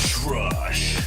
Rush.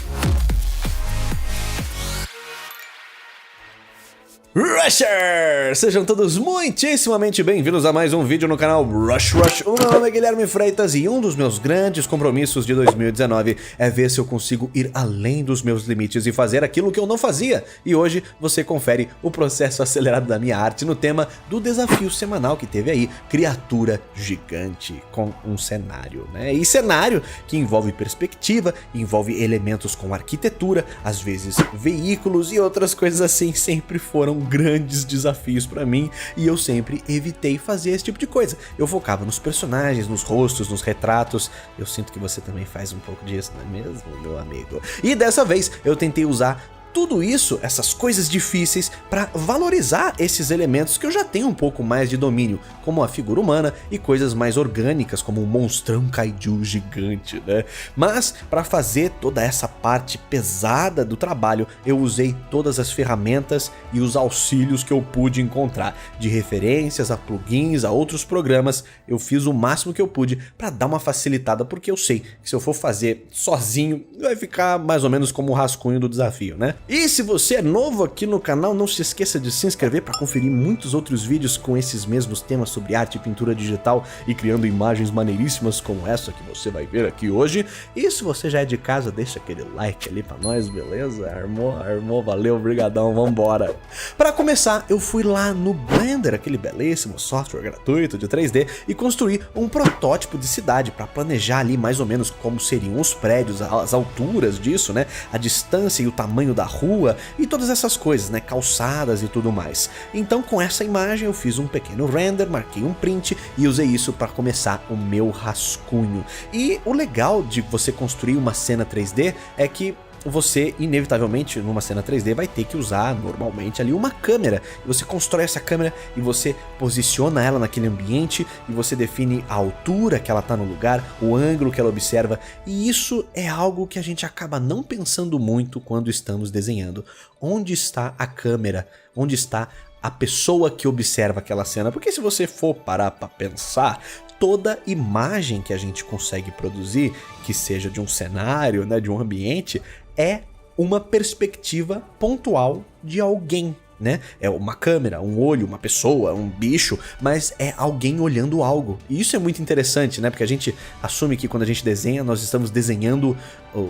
Rushers! Sejam todos muitíssimamente bem-vindos a mais um vídeo no canal Rush. O meu nome é Guilherme Freitas e um dos meus grandes compromissos de 2019 é ver se eu consigo ir além dos meus limites e fazer aquilo que eu não fazia. E hoje você confere o processo acelerado da minha arte no tema do desafio semanal que teve aí, criatura gigante com um cenário, né? E cenário que envolve perspectiva, envolve elementos com arquitetura, às vezes veículos e outras coisas assim, sempre foram grandes desafios pra mim e eu sempre evitei fazer esse tipo de coisa. Eu focava nos personagens, nos rostos, nos retratos. Eu sinto que você também faz um pouco disso, não é mesmo, meu amigo? E dessa vez eu tentei usar tudo isso, essas coisas difíceis, para valorizar esses elementos que eu já tenho um pouco mais de domínio, como a figura humana e coisas mais orgânicas, como um monstrão kaiju gigante, né? Mas, para fazer toda essa parte pesada do trabalho, eu usei todas as ferramentas e os auxílios que eu pude encontrar, de referências a plugins, a outros programas. Eu fiz o máximo que eu pude para dar uma facilitada, porque eu sei que se eu for fazer sozinho, vai ficar mais ou menos como o rascunho do desafio, né? E se você é novo aqui no canal, não se esqueça de se inscrever para conferir muitos outros vídeos com esses mesmos temas sobre arte e pintura digital e criando imagens maneiríssimas como essa que você vai ver aqui hoje. E se você já é de casa, deixa aquele like ali pra nós, beleza? Armou, valeu, brigadão, vambora! Para começar, eu fui lá no Blender, aquele belíssimo software gratuito de 3D, e construí um protótipo de cidade para planejar ali mais ou menos como seriam os prédios, as alturas disso, né? A distância e o tamanho da rua e todas essas coisas, né, calçadas e tudo mais. Então com essa imagem eu fiz um pequeno render, marquei um print e usei isso para começar o meu rascunho. E o legal de você construir uma cena 3D é que você, inevitavelmente, numa cena 3D, vai ter que usar, normalmente, ali uma câmera. E você constrói essa câmera e você posiciona ela naquele ambiente e você define a altura que ela está no lugar, o ângulo que ela observa. E isso é algo que a gente acaba não pensando muito quando estamos desenhando. Onde está a câmera? Onde está a pessoa que observa aquela cena? Porque se você for parar para pensar, toda imagem que a gente consegue produzir, que seja de um cenário, né, de um ambiente, é uma perspectiva pontual de alguém, né? É uma câmera, um olho, uma pessoa, um bicho, mas é alguém olhando algo. E isso é muito interessante, né? Porque a gente assume que quando a gente desenha, nós estamos desenhando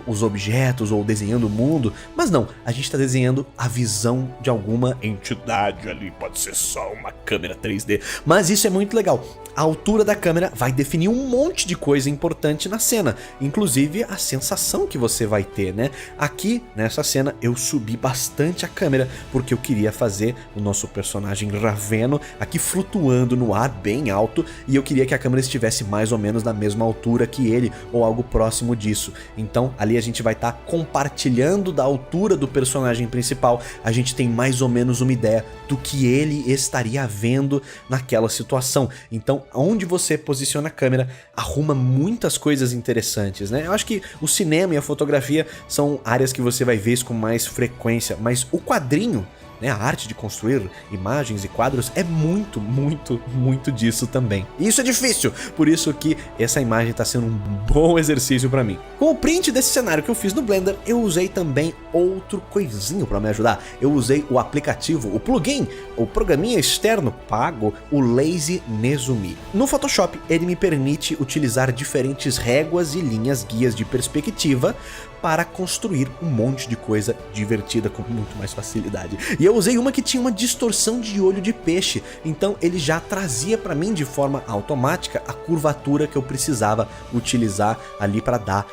os objetos ou desenhando o mundo, mas não, a gente está desenhando a visão de alguma entidade ali, pode ser só uma câmera 3D, mas isso é muito legal. A altura da câmera vai definir um monte de coisa importante na cena, inclusive a sensação que você vai ter, né? Aqui, nessa cena, eu subi bastante a câmera, porque eu queria fazer o nosso personagem Raveno aqui flutuando no ar bem alto, e eu queria que a câmera estivesse mais ou menos na mesma altura que ele, ou algo próximo disso. Então, ali a gente vai estar compartilhando da altura do personagem principal, a gente tem mais ou menos uma ideia do que ele estaria vendo naquela situação. Então, onde você posiciona a câmera arruma muitas coisas interessantes, né? Eu acho que o cinema e a fotografia são áreas que você vai ver isso com mais frequência, mas o quadrinho, né, a arte de construir imagens e quadros é muito disso também. E isso é difícil, por isso que essa imagem está sendo um bom exercício para mim. Com o print desse cenário que eu fiz no Blender, eu usei também outro coisinho para me ajudar. Eu usei o aplicativo, o plugin, o programinha externo pago, o Lazy Nezumi. No Photoshop, ele me permite utilizar diferentes réguas e linhas guias de perspectiva para construir um monte de coisa divertida com muito mais facilidade. E eu usei uma que tinha uma distorção de olho de peixe, então ele já trazia para mim de forma automática a curvatura que eu precisava utilizar ali para dar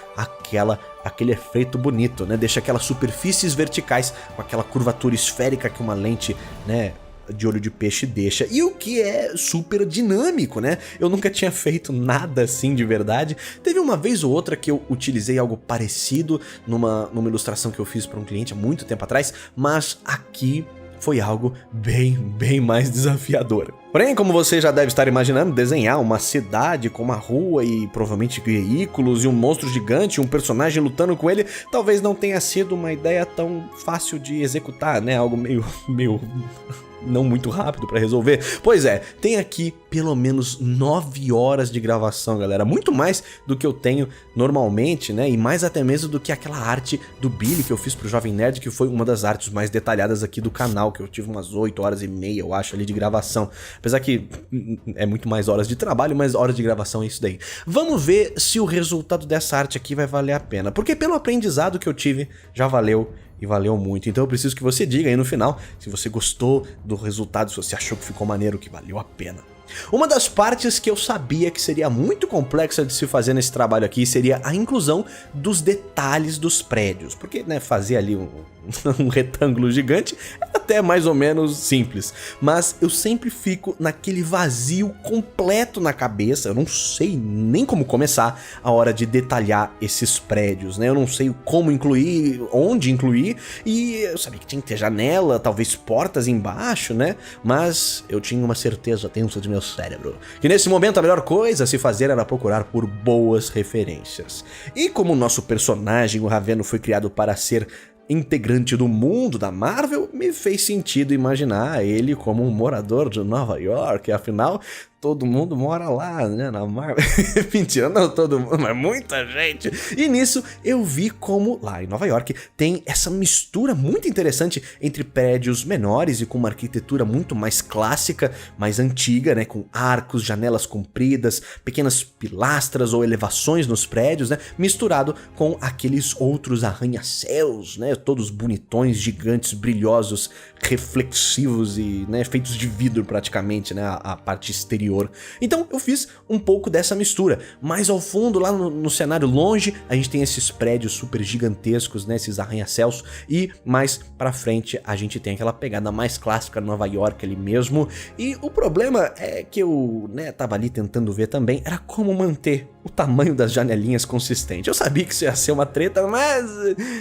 aquele efeito bonito, né? Deixa aquelas superfícies verticais com aquela curvatura esférica que uma lente, né, de olho de peixe deixa, e o que é super dinâmico, né? Eu nunca tinha feito nada assim de verdade. Teve uma vez ou outra que eu utilizei algo parecido numa ilustração que eu fiz para um cliente há muito tempo atrás, mas aqui foi algo bem mais desafiador. Porém, como você já deve estar imaginando, desenhar uma cidade com uma rua e provavelmente veículos e um monstro gigante e um personagem lutando com ele, talvez não tenha sido uma ideia tão fácil de executar, né? Algo meio não muito rápido pra resolver. Pois é, tem aqui pelo menos 9 horas de gravação, galera. Muito mais do que eu tenho normalmente, né? E mais até mesmo do que aquela arte do Billy que eu fiz pro Jovem Nerd, que foi uma das artes mais detalhadas aqui do canal, que eu tive umas 8 horas e meia, eu acho, ali de gravação. Apesar que é muito mais horas de trabalho, mas horas de gravação é isso daí. Vamos ver se o resultado dessa arte aqui vai valer a pena. Porque pelo aprendizado que eu tive, já valeu. E valeu muito. Então eu preciso que você diga aí no final se você gostou do resultado, se você achou que ficou maneiro, que valeu a pena. Uma das partes que eu sabia que seria muito complexa de se fazer nesse trabalho aqui seria a inclusão dos detalhes dos prédios. Porque, né, fazer ali um retângulo gigante é até mais ou menos simples. Mas eu sempre fico naquele vazio completo na cabeça. Eu não sei nem como começar a hora de detalhar esses prédios, né? Eu não sei como incluir, onde incluir. E eu sabia que tinha que ter janela, talvez portas embaixo, né? Mas eu tinha uma certeza dentro de meu cérebro que nesse momento a melhor coisa a se fazer era procurar por boas referências. E como o nosso personagem, o Raveno, foi criado para ser integrante do mundo da Marvel, me fez sentido imaginar ele como um morador de Nova York, afinal todo mundo mora lá, né, na Marvel. Mentira, não todo mundo, mas muita gente. E nisso eu vi como lá em Nova York tem essa mistura muito interessante entre prédios menores e com uma arquitetura muito mais clássica, mais antiga, né, com arcos, janelas compridas, pequenas pilastras ou elevações nos prédios, né, misturado com aqueles outros arranha-céus, né, todos bonitões, gigantes, brilhosos, reflexivos e, né, feitos de vidro praticamente, né, a parte exterior. Então eu fiz um pouco dessa mistura, mas ao fundo, lá no cenário longe, a gente tem esses prédios super gigantescos, né, esses arranha-céus, e mais pra frente a gente tem aquela pegada mais clássica Nova York ali mesmo. E o problema é que eu, né, tava ali tentando ver também, era como manter o tamanho das janelinhas consistente. Eu sabia que isso ia ser uma treta, mas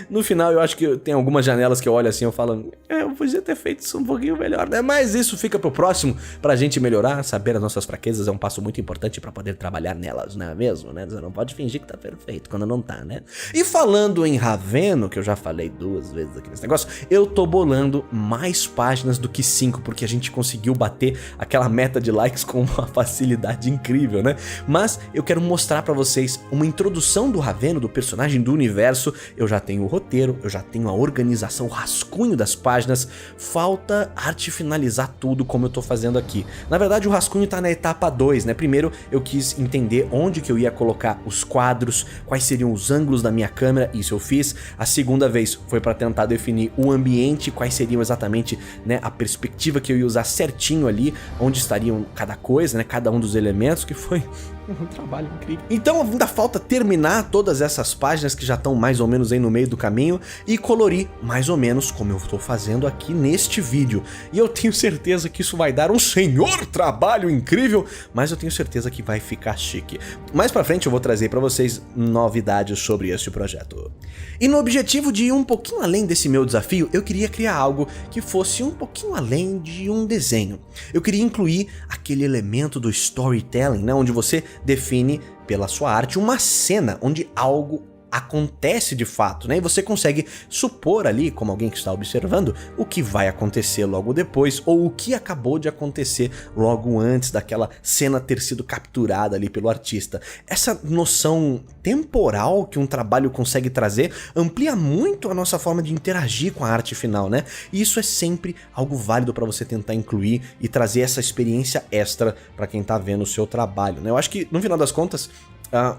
no final eu acho que tem algumas janelas que eu olho assim e eu falo, eu podia ter feito isso um pouquinho melhor, né? Mas isso fica pro próximo, pra gente melhorar. Saber as nossas fraquezas é um passo muito importante pra poder trabalhar nelas, não é mesmo, né? Você não pode fingir que tá perfeito quando não tá, né? E falando em Raveno, que eu já falei 2 vezes aqui nesse negócio, eu tô bolando mais páginas do que 5, porque a gente conseguiu bater aquela meta de likes com uma facilidade incrível, né? Mas eu quero mostrar pra vocês uma introdução do Raveno, do personagem, do universo. Eu já tenho o roteiro, eu já tenho a organização, o rascunho das páginas. Falta arte finalizar tudo como eu tô fazendo aqui. Na verdade, o rascunho tá na etapa 2, né? Primeiro eu quis entender onde que eu ia colocar os quadros, quais seriam os ângulos da minha câmera, isso eu fiz. A segunda vez foi para tentar definir o ambiente, quais seriam exatamente, né, a perspectiva que eu ia usar certinho ali, onde estariam cada coisa, né, cada um dos elementos, que foi um trabalho incrível. Então ainda falta terminar todas essas páginas que já estão mais ou menos aí no meio do caminho e colorir mais ou menos como eu estou fazendo aqui neste vídeo. E eu tenho certeza que isso vai dar um senhor trabalho incrível, mas eu tenho certeza que vai ficar chique. Mais pra frente eu vou trazer pra vocês novidades sobre este projeto. E no objetivo de ir um pouquinho além desse meu desafio, eu queria criar algo que fosse um pouquinho além de um desenho. Eu queria incluir aquele elemento do storytelling, né, onde você define pela sua arte uma cena onde algo acontece de fato, né? E você consegue supor ali, como alguém que está observando, o que vai acontecer logo depois ou o que acabou de acontecer logo antes daquela cena ter sido capturada ali pelo artista. Essa noção temporal que um trabalho consegue trazer amplia muito a nossa forma de interagir com a arte final, né? E isso é sempre algo válido para você tentar incluir e trazer essa experiência extra para quem tá vendo o seu trabalho, né? Eu acho que no final das contas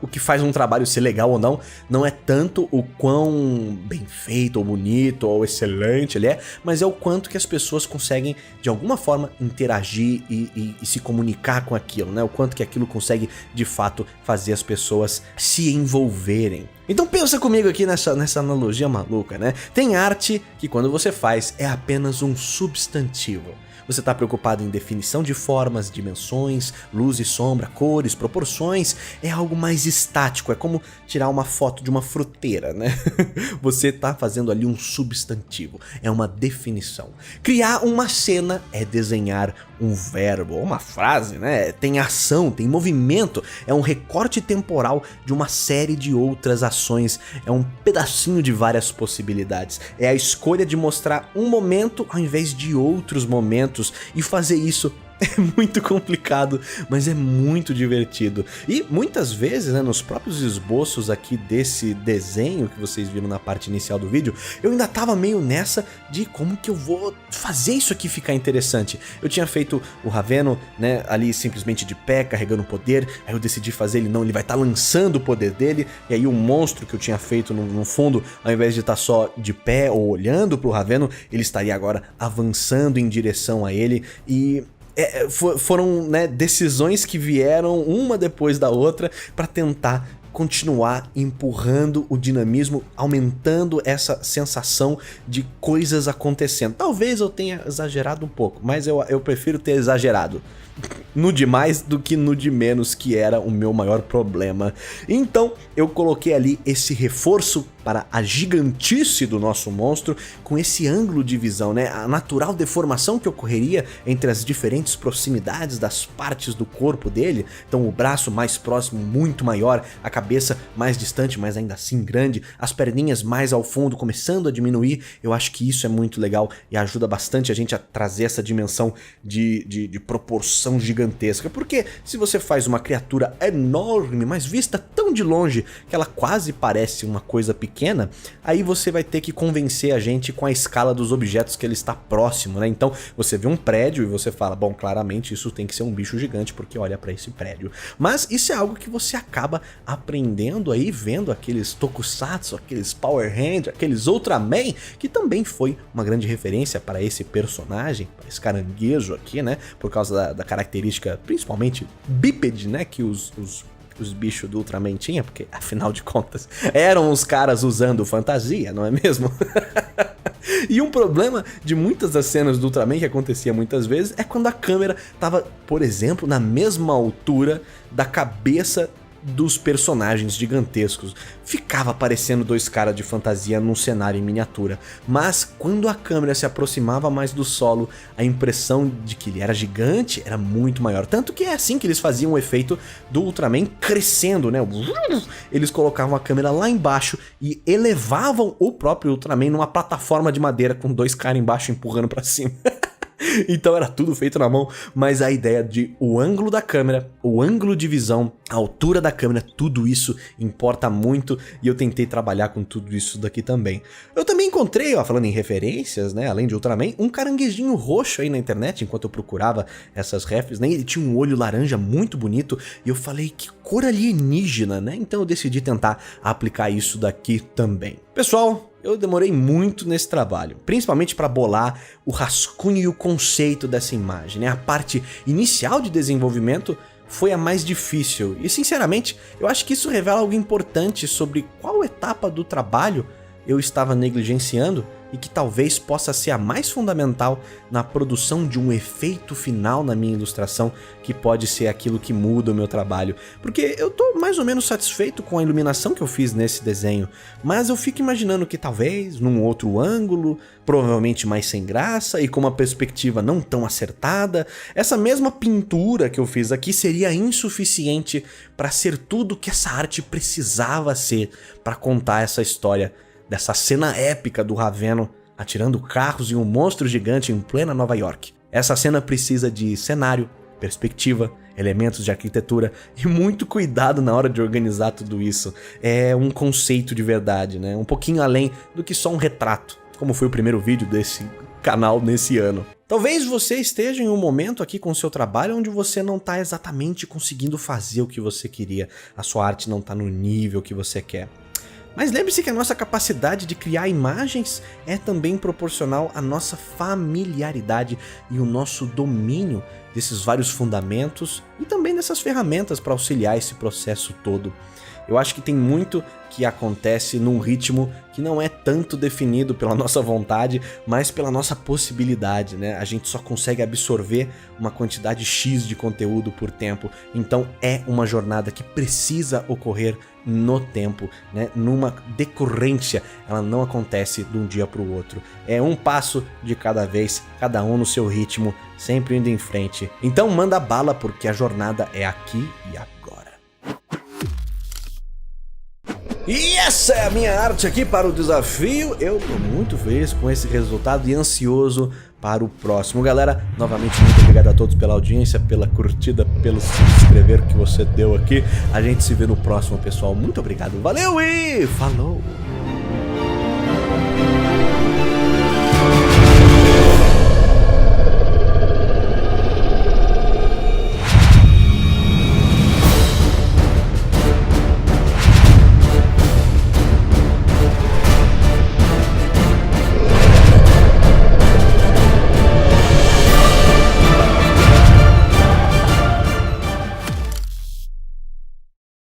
o que faz um trabalho ser legal ou não, não é tanto o quão bem feito, ou bonito, ou excelente ele é, mas é o quanto que as pessoas conseguem, de alguma forma, interagir e se comunicar com aquilo, né? O quanto que aquilo consegue, de fato, fazer as pessoas se envolverem. Então pensa comigo aqui nessa analogia maluca, né? Tem arte que quando você faz é apenas um substantivo. você está preocupado em definição de formas, dimensões, luz e sombra, cores, proporções, é algo mais estático, é como tirar uma foto de uma fruteira, né? Você está fazendo ali um substantivo, é uma definição. Criar uma cena é desenhar um verbo, uma frase, né? Tem ação, tem movimento, é um recorte temporal de uma série de outras ações, é um pedacinho de várias possibilidades, é a escolha de mostrar um momento ao invés de outros momentos, e fazer isso é muito complicado, mas é muito divertido. E muitas vezes, né, nos próprios esboços aqui desse desenho que vocês viram na parte inicial do vídeo, eu ainda tava meio nessa de como que eu vou fazer isso aqui ficar interessante. Eu tinha feito o Raveno, né, ali simplesmente de pé, carregando o poder, aí eu decidi fazer ele não, ele vai estar lançando o poder dele, e aí o monstro que eu tinha feito no fundo, ao invés de estar só de pé ou olhando pro Raveno, ele estaria agora avançando em direção a ele, e foram, né, decisões que vieram uma depois da outra para tentar continuar empurrando o dinamismo, aumentando essa sensação de coisas acontecendo. Talvez eu tenha exagerado um pouco, mas eu prefiro ter exagerado no de mais do que no de menos, que era o meu maior problema. Então eu coloquei ali esse reforço para a gigantice do nosso monstro, com esse ângulo de visão, né? A natural deformação que ocorreria entre as diferentes proximidades das partes do corpo dele. Então o braço mais próximo, muito maior, a cabeça mais distante, mas ainda assim grande, as perninhas mais ao fundo, começando a diminuir. Eu acho que isso é muito legal e ajuda bastante a gente a trazer essa dimensão de proporção gigantesca. Porque se você faz uma criatura enorme, mas vista tão de longe que ela quase parece uma coisa pequena, aí você vai ter que convencer a gente com a escala dos objetos que ele está próximo, né? Então você vê um prédio e você fala, bom, claramente isso tem que ser um bicho gigante porque olha para esse prédio. Mas isso é algo que você acaba aprendendo aí, vendo aqueles Tokusatsu, aqueles Power Rangers, aqueles Ultraman, que também foi uma grande referência para esse personagem, para esse caranguejo aqui, né? Por causa da característica, principalmente bípede, né? Que os bichos do Ultraman tinham, porque afinal de contas eram os caras usando fantasia, não é mesmo? E um problema de muitas das cenas do Ultraman que acontecia muitas vezes é quando a câmera tava, por exemplo, na mesma altura da cabeça dos personagens gigantescos. Ficava parecendo dois caras de fantasia num cenário em miniatura, mas quando a câmera se aproximava mais do solo, a impressão de que ele era gigante era muito maior. Tanto que é assim que eles faziam o efeito do Ultraman crescendo, né? Eles colocavam a câmera lá embaixo e elevavam o próprio Ultraman numa plataforma de madeira com dois caras embaixo empurrando pra cima. Então era tudo feito na mão, mas a ideia de o ângulo da câmera, o ângulo de visão, a altura da câmera, tudo isso importa muito, e eu tentei trabalhar com tudo isso daqui também. Eu também encontrei, ó, falando em referências, né, além de Ultraman, um caranguejinho roxo aí na internet, enquanto eu procurava essas refs, né, ele tinha um olho laranja muito bonito, e eu falei, que cor alienígena, né, então eu decidi tentar aplicar isso daqui também. Pessoal, eu demorei muito nesse trabalho, principalmente para bolar o rascunho e o conceito dessa imagem, né? A parte inicial de desenvolvimento foi a mais difícil e, sinceramente, eu acho que isso revela algo importante sobre qual etapa do trabalho eu estava negligenciando e que talvez possa ser a mais fundamental na produção de um efeito final na minha ilustração, que pode ser aquilo que muda o meu trabalho. Porque eu tô mais ou menos satisfeito com a iluminação que eu fiz nesse desenho, mas eu fico imaginando que talvez num outro ângulo, provavelmente mais sem graça e com uma perspectiva não tão acertada, essa mesma pintura que eu fiz aqui seria insuficiente para ser tudo que essa arte precisava ser para contar essa história dessa cena épica do Raveno atirando carros em um monstro gigante em plena Nova York. Essa cena precisa de cenário, perspectiva, elementos de arquitetura e muito cuidado na hora de organizar tudo isso. É um conceito de verdade, né? Um pouquinho além do que só um retrato, como foi o primeiro vídeo desse canal nesse ano. Talvez você esteja em um momento aqui com o seu trabalho onde você não está exatamente conseguindo fazer o que você queria, a sua arte não está no nível que você quer. Mas lembre-se que a nossa capacidade de criar imagens é também proporcional à nossa familiaridade e o nosso domínio desses vários fundamentos e também dessas ferramentas para auxiliar esse processo todo. Eu acho que tem muito que acontece num ritmo que não é tanto definido pela nossa vontade, mas pela nossa possibilidade, né? A gente só consegue absorver uma quantidade X de conteúdo por tempo, então é uma jornada que precisa ocorrer no tempo, né? Numa decorrência, ela não acontece de um dia para o outro. É um passo de cada vez, cada um no seu ritmo, sempre indo em frente. Então manda bala, porque a jornada é aqui e agora. E essa é a minha arte aqui para o desafio. Eu tô muito feliz com esse resultado e ansioso para o próximo. Galera, novamente muito obrigado a todos pela audiência, pela curtida, pelo se inscrever que você deu aqui. A gente se vê no próximo, pessoal. Muito obrigado, valeu e falou!